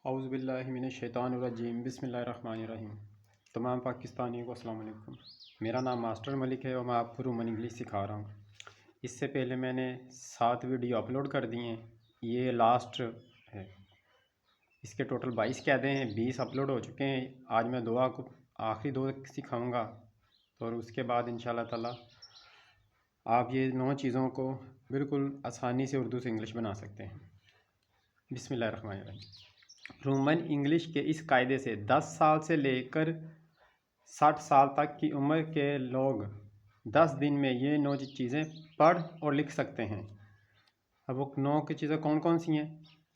औज़ुबिल्लाहिमिनश्शैतानिर्रजीम बिस्मिल्लाहिर्रहमानिर्रहीम। तमाम पाकिस्तानियों को अस्सलाम वालेकुम। मेरा नाम मास्टर मलिक है और मैं आपको रोमन इंग्लिश सिखा रहा हूँ। इससे पहले मैंने 7 वीडियो अपलोड कर दिए हैं, ये लास्ट है। इसके टोटल 22 कैदे हैं, 20 अपलोड हो चुके हैं। आज मैं आखिरी 2 सिखाऊँगा और उसके बाद इंशाअल्लाह ताला आप ये 9 चीज़ों को बिल्कुल आसानी से उर्दू से इंग्लिश बना सकते हैं। बिस्मिल्लाहिर्रहमानिर्रहीम। रोमन इंग्लिश के इस कायदे से 10 साल से लेकर 60 साल तक की उम्र के लोग 10 दिन में ये 9 चीज़ें पढ़ और लिख सकते हैं। अब वो 9 की चीज़ें कौन कौन सी हैं?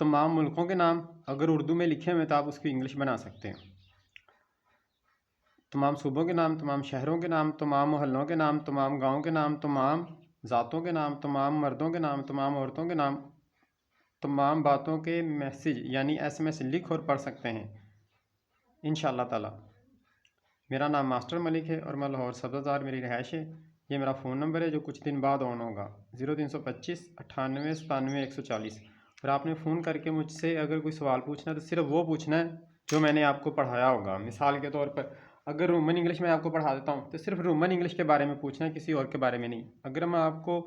तमाम मुल्कों के नाम अगर उर्दू में लिखे हुए तो आप उसकी इंग्लिश बना सकते हैं। तमाम सूबों के नाम, तमाम शहरों के नाम, तमाम मोहल्लों के नाम, तमाम गाँव के नाम, तमाम ज़ातों के नाम, तमाम मर्दों के नाम, तमाम औरतों के नाम, तमाम बातों के मैसेज यानी SMS लिख और पढ़ सकते हैं इंशाअल्लाह ताला। मेरा नाम मास्टर मलिक है और मैं लाहौर सब्ज़ार मेरी रिहाइश है। ये मेरा फ़ोन नंबर है जो कुछ दिन बाद ऑन होगा, 0325 98 97 140। और आपने फ़ोन करके मुझसे अगर कोई सवाल पूछना है तो सिर्फ वो पूछना है जो मैंने आपको पढ़ाया होगा। मिसाल के तौर पर अगर रोमन इंग्लिश में आपको पढ़ा देता हूँ तो सिर्फ रोमन इंग्लिश के बारे में पूछना है, किसी और के बारे में नहीं। अगर मैं आपको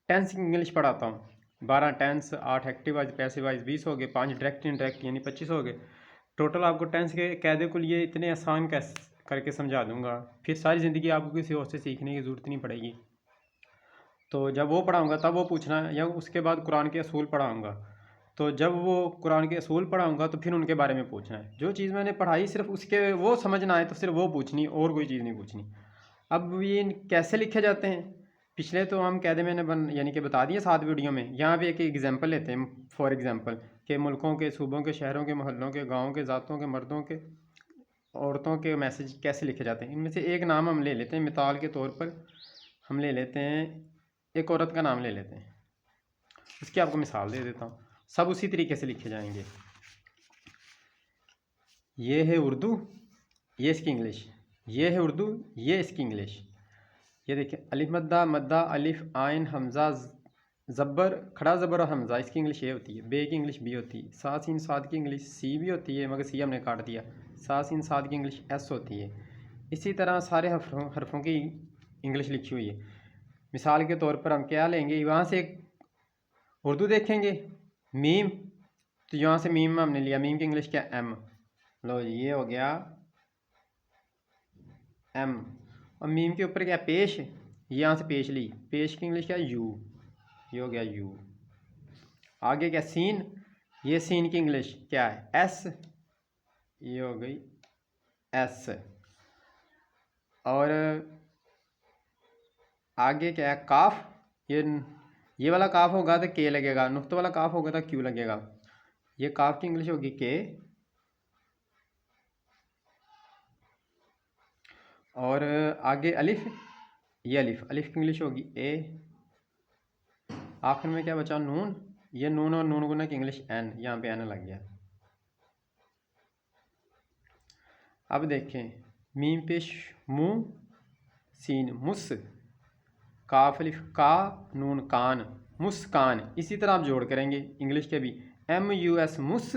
टेंस इंग्लिश पढ़ाता हूँ, 12 tense, 8 active voice, passive voice 20 हो गए, 5 डायरेक्ट इनडायरेक्ट यानी 25 हो गए। टोटल आपको टेंस के कायदे को लिए इतने आसान कैसे करके समझा दूंगा, फिर सारी ज़िंदगी आपको किसी और से सीखने की ज़रूरत नहीं पड़ेगी। तो जब वो पढ़ाऊँगा तब वो पूछना है, या उसके बाद कुरान के असूल पढ़ाऊँगा तो जब वो कुरान के असूल पढ़ाऊँगा तो फिर उनके बारे में पूछना है। जो चीज़ मैंने पढ़ाई सिर्फ उसके वो समझना है तो सिर्फ वो पूछनी, और कोई चीज़ नहीं पूछनी। अब ये कैसे लिखे जाते हैं? पिछले तो हम कायदे मैंने यानी कि बता दिए 7 वीडियो में। यहाँ पे एक एग्जांपल लेते हैं, फॉर एग्जांपल के मुल्कों के, सूबों के, शहरों के, मोहल्लों के, गाँव के, ज़ातों के, मर्दों के, औरतों के मैसेज कैसे लिखे जाते हैं। इनमें से एक नाम हम ले लेते हैं, मिसाल के तौर पर हम ले लेते हैं, एक औरत का नाम ले लेते हैं, उसकी आपको मिसाल दे देता हूँ। सब उसी तरीके से लिखे जाएंगे। ये है उर्दू, ये इसकी इंग्लिश। ये है उर्दू, ये इसकी इंग्लिश। ये देखिए, अलिफ मद्दा, मद्दा, अलिफ, आइन, हमज़ा, ज़ब्बर, खड़ा ज़बर और हमज़ा, इसकी इंग्लिश ये होती है। बे की इंग्लिश बी होती है। सा सीन साद की इंग्लिश सी भी होती है, मगर सी हमने काट दिया। सा सीन साद की इंग्लिश एस होती है। इसी तरह सारे हरफों की इंग्लिश लिखी हुई है। मिसाल के तौर पर हम क्या लेंगे, वहाँ से एक उर्दू देखेंगे, मीम, तो यहाँ से मीम में हमने लिया, मीम की इंग्लिश क्या, एम। लो ये हो गया एम। और मीम के ऊपर क्या, पेश, यहाँ से पेश ली, पेश की इंग्लिश क्या, यू, ये हो गया यू। आगे क्या, सीन, ये सीन की इंग्लिश क्या है, एस, ये हो गई एस। और आगे क्या है, काफ, ये वाला काफ होगा तो के लगेगा, नुक्ते वाला काफ होगा तो क्यू लगेगा। ये काफ की इंग्लिश होगी के। और आगे अलिफ, ये अलिफ, अलिफ की इंग्लिश होगी ए। आखिर में क्या बचा, नून, ये नून और नून गुना की इंग्लिश एन, यहाँ पे एन लग गया। अब देखें, मीम पेश मुँह, सीन मुस, काफ अलिफ का, नून कान, मुस्कान। इसी तरह आप जोड़ करेंगे इंग्लिश के भी, MUS मुस,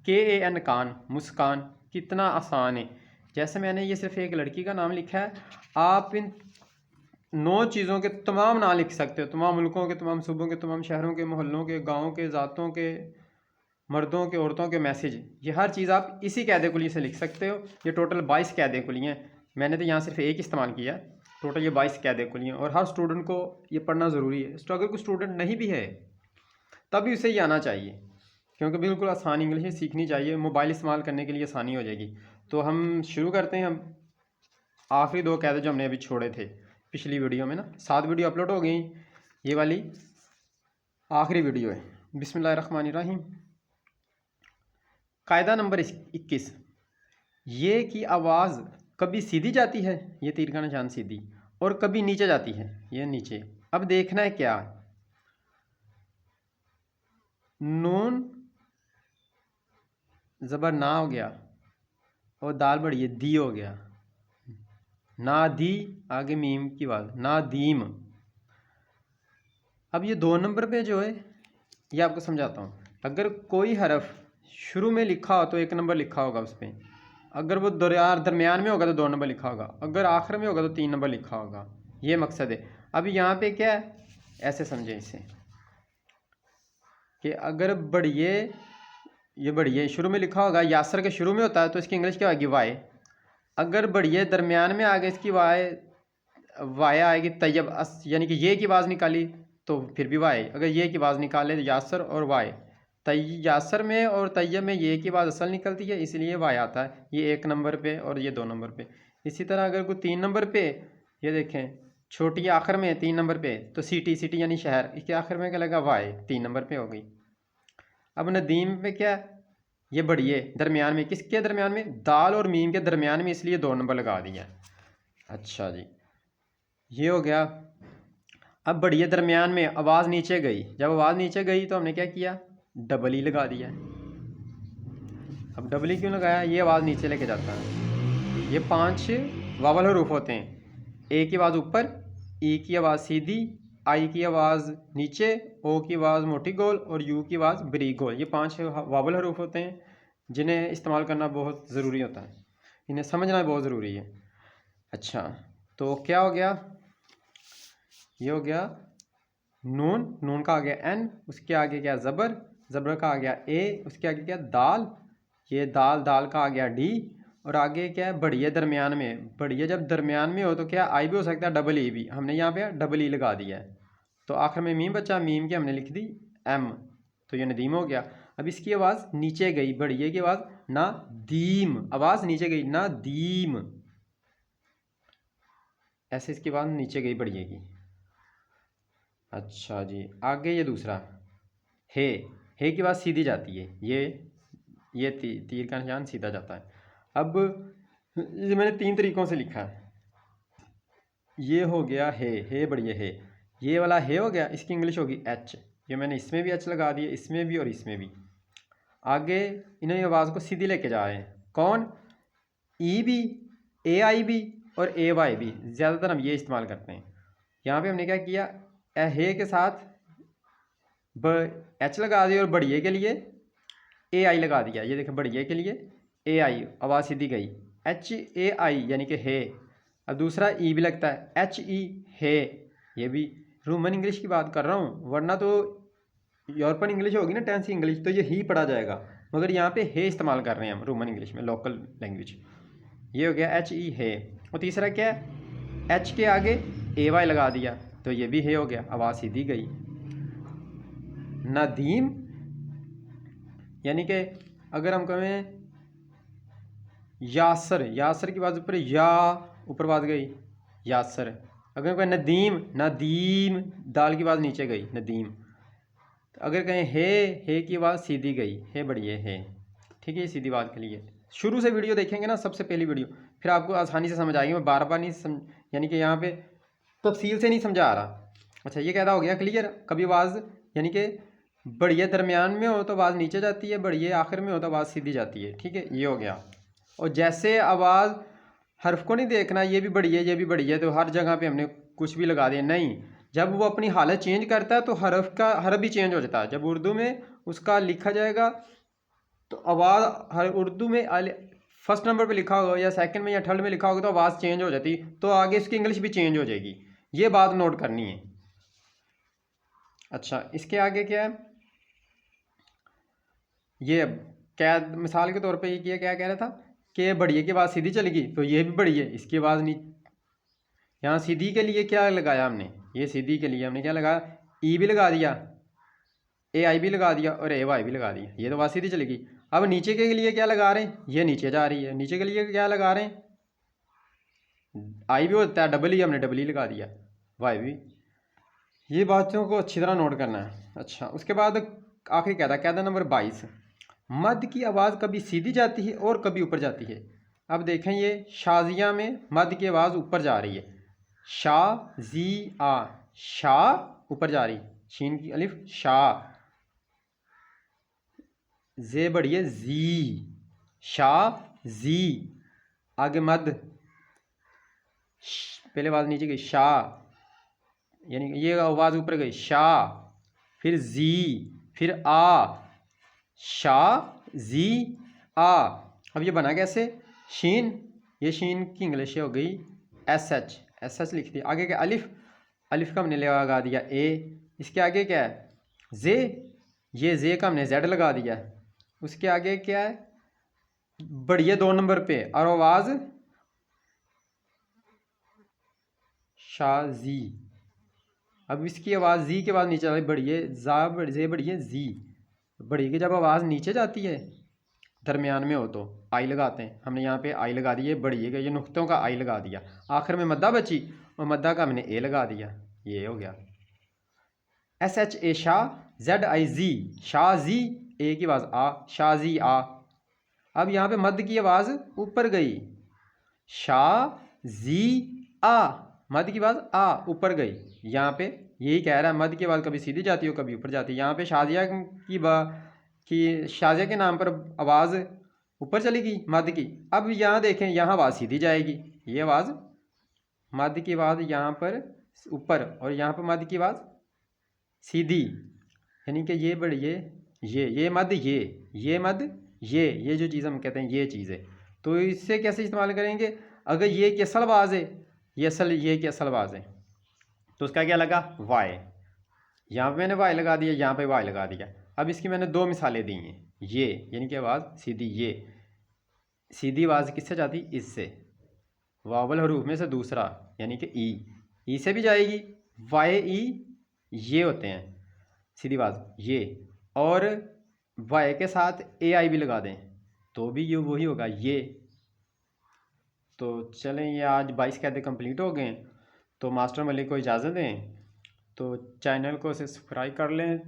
KAN कान, मुस्कान। कितना आसान है। जैसे मैंने ये सिर्फ एक लड़की का नाम लिखा है, आप इन 9 चीज़ों के तमाम नाम लिख सकते हो, तमाम मुल्कों के, तमाम सूबों के, तमाम शहरों के, मोहल्लों के, गाँव के, ज़ातों के, मर्दों के, औरतों के मैसेज। ये हर चीज़ आप इसी कैदे कुली से लिख सकते हो। ये टोटल 22 कैदे कुली हैं, मैंने तो यहाँ सिर्फ एक इस्तेमाल किया। टोटल ये 22 कैदे कुली हैं और हर स्टूडेंट को ये पढ़ना ज़रूरी है। तो अगर कोई स्टूडेंट नहीं भी है तभी उसे ये आना चाहिए, क्योंकि बिल्कुल आसान इंग्लिश है, सीखनी चाहिए। मोबाइल इस्तेमाल करने के लिए आसानी हो जाएगी। तो हम शुरू करते हैं। हम आखिरी 2 कैदे जो हमने अभी छोड़े थे पिछली वीडियो में ना, 7 वीडियो अपलोड हो गई, ये वाली आखिरी वीडियो है। बिस्मिल्लाहिर्रहमानिर्रहीम। कायदा नंबर 21, ये की आवाज़ कभी सीधी जाती है, ये तीर का निशान सीधी, और कभी नीचे जाती है, ये नीचे। अब देखना है क्या, नून ज़बर ना हो गया और दाल बड़ी है, दी हो गया, ना दी, आगे मीम की आवाज़, ना दीम। अब ये 2 नंबर पे जो है ये आपको समझाता हूँ। अगर कोई हरफ शुरू में लिखा हो तो 1 नंबर लिखा होगा उस पर, अगर वो दरमियान में होगा तो 2 नंबर लिखा होगा, अगर आखिर में होगा तो 3 नंबर लिखा होगा। ये मकसद है। अभी यहाँ पे क्या है, ऐसे समझें इसे कि अगर बढ़िए, ये बढ़िए शुरू में लिखा होगा, यासर के शुरू में होता है तो इसकी इंग्लिश क्या होगी, वाई। अगर बढ़िए दरमियान में आ गए इसकी वाई, वाई आएगी तैयब, यानी कि ये की आवाज़ निकाली तो फिर भी वाई। अगर ये की आवाज़ निकाले तो यासर और वाई, यासर में और तैयब में ये की आवाज़ असल निकलती है, इसलिए वाई आता है। ये 1 नंबर पे और ये 2 नंबर पे। इसी तरह अगर कोई 3 नंबर पे, ये देखें छोटी आखिर में 3 नंबर पे तो सिटी, सिटी यानी शहर, इसके आखिर में क्या लगा, वाई 3 नंबर पे हो गई। अब नदीम पे क्या, ये बढ़िए दरमियान में, किसके दरमियान में, दाल और मीम के दरमियान में, इसलिए 2 नंबर लगा दिया। अच्छा जी, ये हो गया। अब बढ़िए दरमियान में आवाज़ नीचे गई, जब आवाज़ नीचे गई तो हमने क्या किया, डबल ई लगा दिया। अब डबल ई क्यों लगाया, ये आवाज़ नीचे लेके जाता है। ये 5 वावल हरूफ होते हैं, ए की आवाज़ ऊपर, ई की आवाज़ सीधी, आई की आवाज़ नीचे, ओ की आवाज़ मोटी गोल और यू की आवाज़ बरीक गोल। ये 5 वावल हरूफ होते हैं जिन्हें इस्तेमाल करना बहुत ज़रूरी होता है, इन्हें समझना बहुत ज़रूरी है। अच्छा, तो क्या हो गया, ये हो गया नून, नून का आ गया एन, उसके आगे क्या ज़बर, ज़बर का आ गया ए, उसके आगे क्या दाल, ये दाल, दाल का आ गया डी, और आगे क्या है बढ़िया दरमियान में। बढ़िया जब दरमियान में हो तो क्या आई भी हो सकता है, डबल ई भी, हमने यहाँ पे डबल ई लगा दिया है। तो आखिर में मीम बचा, मीम की हमने लिख दी एम, तो ये नदीम हो गया। अब इसकी आवाज़ नीचे गई, बढ़िया की आवाज़ ना दीम, आवाज़ नीचे गई ना दीम, ऐसे इसकी आवाज़ नीचे गई बढ़िया की। अच्छा जी, आगे ये दूसरा हे की आवाज़ सीधी जाती है, ये तीर का निशान सीधा जाता है। अब ये मैंने 3 तरीक़ों से लिखा है। ये हो गया हे बढ़िया है, ये वाला हे हो गया, इसकी इंग्लिश होगी एच, ये मैंने इसमें भी एच लगा दिया, इसमें भी और इसमें भी। आगे इन्हें आवाज़ को सीधी लेके जा रहे हैं, कौन, ई भी, ए आई भी और ए वाई भी, ज़्यादातर हम ये इस्तेमाल करते हैं। यहाँ पे हमने क्या किया, हे के साथ एच लगा दिया और बढ़िया के लिए ए आई लगा दिया। ये देखें बढ़िया के लिए ए आई, आवाज़ सीधी गई, एच ए आई यानी कि हे। अब दूसरा ई भी लगता है, एच ई हे, ये भी रोमन इंग्लिश की बात कर रहा हूँ, वरना तो यूरोपियन इंग्लिश होगी ना, टेंस इंग्लिश, तो ये ही पढ़ा जाएगा, मगर यहाँ पे हे इस्तेमाल कर रहे हैं हम रोमन इंग्लिश में, लोकल लैंग्वेज। ये हो गया एच ई हे। और तीसरा क्या है, एच के आगे ए वाई लगा दिया तो ये भी हे हो गया, आवाज़ सीधी गई। नदीम यानी कि अगर हम कहें यासर, यासर की आवाज़ ऊपर, या ऊपर आवाज़ गई यासर। अगर कहें नदीम, नदीम दाल की आवाज़ नीचे गई नदीम। अगर कहें हे की आवाज़ सीधी गई, हे बढ़िया है, ठीक है, सीधी आवाज़ के लिए। शुरू से वीडियो देखेंगे ना, सबसे पहली वीडियो, फिर आपको आसानी से समझ आएगी। मैं बार बार नहीं यानी कि यहाँ पे तफसील से नहीं समझा आ रहा। अच्छा, ये कहता हो गया क्लियर। कभी आवाज़ यानी कि बढ़िया दरमियान में हो तो आवाज़ नीचे जाती है, बढ़िया आखिर में हो तो आवाज़ सीधी जाती है, ठीक है, ये हो गया। और जैसे आवाज़ हर्फ को नहीं देखना, ये भी बढ़िया ये भी बढ़िया, तो हर जगह पे हमने कुछ भी लगा दिया, नहीं। जब वो अपनी हालत चेंज करता है तो हर्फ भी चेंज हो जाता है। जब उर्दू में उसका लिखा जाएगा तो आवाज़ उर्दू में फर्स्ट नंबर पे लिखा होगा या सेकंड में या थर्ड में लिखा होगा तो आवाज़ चेंज हो जाती, तो आगे इसकी इंग्लिश भी चेंज हो जाएगी। ये बात नोट करनी है। अच्छा, इसके आगे क्या है, ये क्या मिसाल के तौर पे ये क्या कह रहा था कि बढ़िया की आवाज़ सीधी चलेगी, तो ये भी बढ़िया, इसकी आवाज़ नहीं। यहाँ सीधी के लिए क्या लगाया हमने, ये सीधी के लिए हमने क्या लगाया, ई भी लगा दिया, ए आई भी लगा दिया और ए वाई भी लगा दिया, ये तो आवाज़ सीधी चलेगी। अब नीचे के लिए क्या लगा रहे हैं, ये नीचे जा रही है, नीचे के लिए क्या लगा रहे हैं, आई भी होता है डबल ई, हमने डबल ई लगा दिया, वाई भी। ये बातों को अच्छी तरह नोट करना है। अच्छा, उसके बाद आखिरी कहता नंबर 22, मद की आवाज़ कभी सीधी जाती है और कभी ऊपर जाती है। अब देखें, ये शाजिया में मद की आवाज़ ऊपर जा रही है, शा जी आ, शा ऊपर जा रही, शीन की अलिफ शा, जे बढ़िए जी, शा जी, आगे मद, पहले आवाज़ नीचे गई शा, यानी कि ये आवाज़ ऊपर गई शा, फिर जी, फिर आ, शा जी आ। अब ये बना कैसे, शीन, ये शीन की इंग्लिश हो गई एस एच लिख दिया। आगे क्या, अलिफ, अलिफ का हमने लगा दिया ए। इसके आगे क्या है, जे, ये जे का हमने जेड लगा दिया। उसके आगे क्या है, बढ़िए 2 नंबर पे, और आवाज़ शाजी। अब इसकी आवाज़ जी के बाद नीचे बढ़िए, जा जे बढ़िए जी, बढ़िए की जब आवाज़ नीचे जाती है दरमियान में हो तो आई लगाते हैं। हमने यहाँ पे आई लगा दी, ये बढ़िए का, ये नुक्तों का आई लगा दिया। आखिर में मद्दा बची, और मद्दा का हमने ए लगा दिया, ये हो गया S H A Shah, Z I G, Shaji, A की आवाज़ आ, शाजी आ। अब यहाँ पे मद की आवाज़ ऊपर गई, शाह जी आ, मद की आवाज़ आ ऊपर गई। यहाँ पे यही कह रहा है, मद की आवाज़ कभी सीधी जाती है कभी ऊपर जाती है। यहाँ पे शाजिया की शाजिया के नाम पर आवाज़ ऊपर चली गई मद की। अब यहाँ देखें, यहाँ आवाज़ सीधी जाएगी, ये आवाज़ मद की आवाज़ यहाँ पर ऊपर, और यहाँ पर मद की आवाज़ सीधी, यानी कि ये बढ़िए, ये मद, ये मद, ये जो चीज़ हम कहते हैं ये चीज़ है। तो इससे कैसे इस्तेमाल करेंगे, अगर ये की असल आवाज़ है, ये असल, ये की असल आवाज़ है, तो उसका क्या लगा, वाई। यहाँ पे मैंने वाई लगा दिया, यहाँ पे वाई लगा दिया। अब इसकी मैंने 2 मिसालें दी हैं, ये यानी कि आवाज़ सीधी, ये सीधी आवाज़ किससे जाती, इससे, वावल हरूफ में से दूसरा यानी कि ई से भी जाएगी, वाई ई ये होते हैं सीधी आवाज़ ये, और वाई के साथ ए आई भी लगा दें तो भी ये वही होगा ये। तो चलें, ये आज 22 कायदे कंप्लीट हो गए। तो मास्टर मलिक को इजाज़त दें, तो चैनल को सब्सक्राइब कर लें,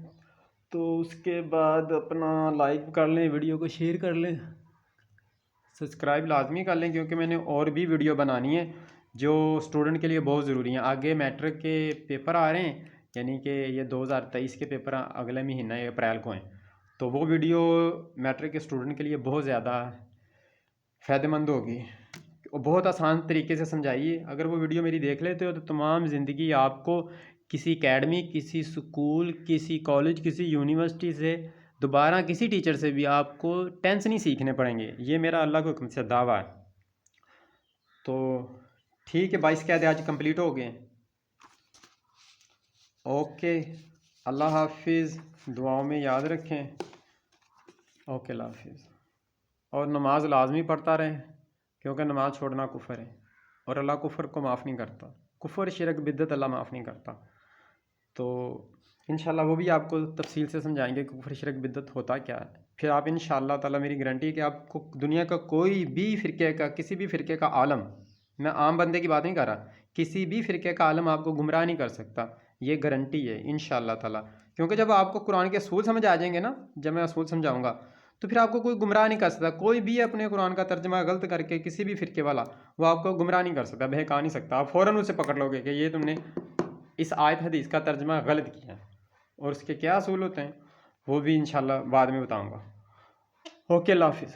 तो उसके बाद अपना लाइक कर लें, वीडियो को शेयर कर लें, सब्सक्राइब लाजमी कर लें, क्योंकि मैंने और भी वीडियो बनानी है जो स्टूडेंट के लिए बहुत ज़रूरी हैं। आगे मैट्रिक के पेपर आ रहे हैं, यानी कि ये 2023 के पेपर अगले महीना अप्रैल को हैं, तो वो वीडियो मैट्रिक के स्टूडेंट के लिए बहुत ज़्यादा फ़ायदेमंद होगी और बहुत आसान तरीके से समझाइए। अगर वो वीडियो मेरी देख लेते हो तो तमाम ज़िंदगी आपको किसी एकेडमी, किसी स्कूल, किसी कॉलेज, किसी यूनिवर्सिटी से दोबारा किसी टीचर से भी आपको टेंस नहीं सीखने पड़ेंगे। ये मेरा अल्लाह के हुक्म से दावा है। तो ठीक है, 22 कायदे आज कंप्लीट हो गए। ओके, अल्लाह हाफिज़, दुआओं में याद रखें। ओके, अल्लाह हाफिज़। और नमाज लाजमी पढ़ता रहें, क्योंकि नमाज छोड़ना कुफर है और अल्लाह कुफर को माफ़ नहीं करता। कुफर, शिरक, बिद्दत अल्लाह माफ़ नहीं करता। तो इंशाल्लाह वो भी आपको तफसील से समझाएंगे कि कुफर, शिरक, बिद्दत होता क्या है। फिर आप इंशाल्लाह ताला, मेरी गारंटी है कि आपको दुनिया का कोई भी फ़िरके का, किसी भी फ़िरके का आलम, मैं आम बंदे की बात नहीं कर रहा, किसी भी फ़िरके का आलम आपको गुमराह नहीं कर सकता। ये गारंटी है इंशाल्लाह ताला। क्योंकि जब आपको कुरान के असूल समझ आ जाएंगे ना, जब मैं असूल समझाऊँगा, तो फिर आपको कोई गुमराह नहीं कर सकता। कोई भी अपने कुरान का तर्जमा गलत करके, किसी भी फ़िरके वाला, वो आपको गुमराह नहीं कर सकता, बहका नहीं सकता। आप फ़ौरन उसे पकड़ लोगे कि ये तुमने इस आयत हदीस का तर्जमा गलत किया, और उसके क्या असूल होते हैं वो भी इंशाल्लाह बाद में बताऊँगा। ओके, अल्लाह हाफिज़।